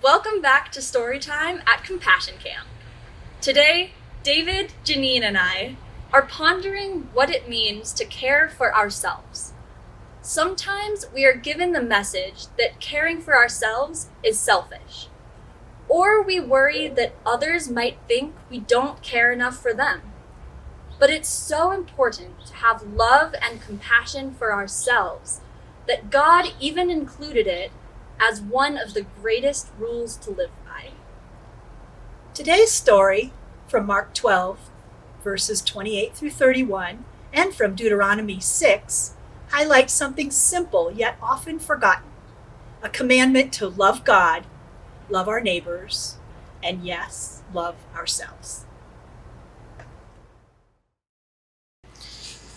Welcome back to Storytime at Compassion Camp. Today, David, Janine, and I are pondering what it means to care for ourselves. Sometimes we are given the message that caring for ourselves is selfish, or we worry that others might think we don't care enough for them. But it's so important to have love and compassion for ourselves that God even included it as one of the greatest rules to live by. Today's story from Mark 12, verses 28 through 31, and from Deuteronomy 6, highlights something simple yet often forgotten: a commandment to love God, love our neighbors, and yes, love ourselves.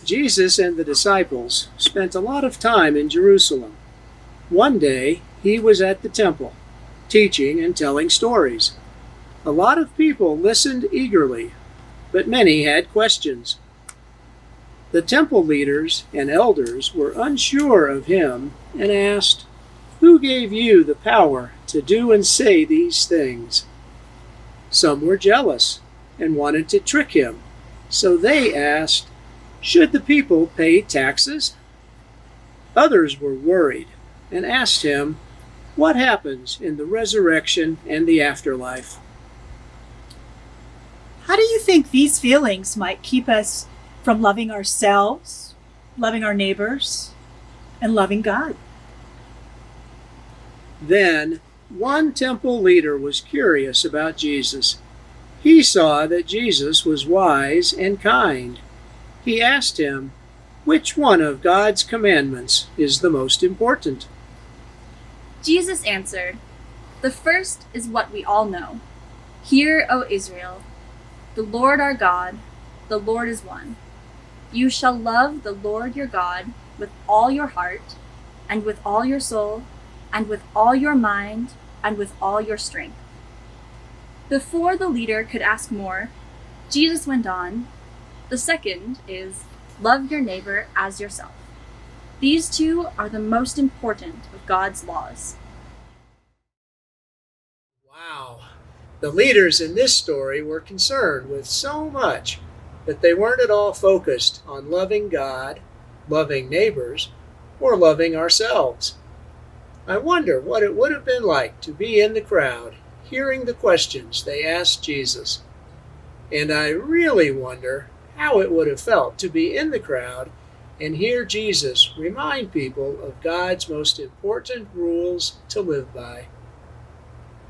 Jesus and the disciples spent a lot of time in Jerusalem. One day, he was at the temple, teaching and telling stories. A lot of people listened eagerly, but many had questions. The temple leaders and elders were unsure of him and asked, "Who gave you the power to do and say these things?" Some were jealous and wanted to trick him, so they asked, "Should the people pay taxes?" Others were worried and asked him, "What happens in the resurrection and the afterlife?" How do you think these feelings might keep us from loving ourselves, loving our neighbors, and loving God? Then one temple leader was curious about Jesus. He saw that Jesus was wise and kind. He asked him, "Which one of God's commandments is the most important?" Jesus answered, "The first is what we all know. Hear, O Israel, the Lord our God, the Lord is one. You shall love the Lord your God with all your heart, and with all your soul, and with all your mind, and with all your strength." Before the leader could ask more, Jesus went on, "The second is, love your neighbor as yourself. These two are the most important of God's laws." Wow. The leaders in this story were concerned with so much that they weren't at all focused on loving God, loving neighbors, or loving ourselves. I wonder what it would have been like to be in the crowd, hearing the questions they asked Jesus. And I really wonder how it would have felt to be in the crowd and hear Jesus remind people of God's most important rules to live by.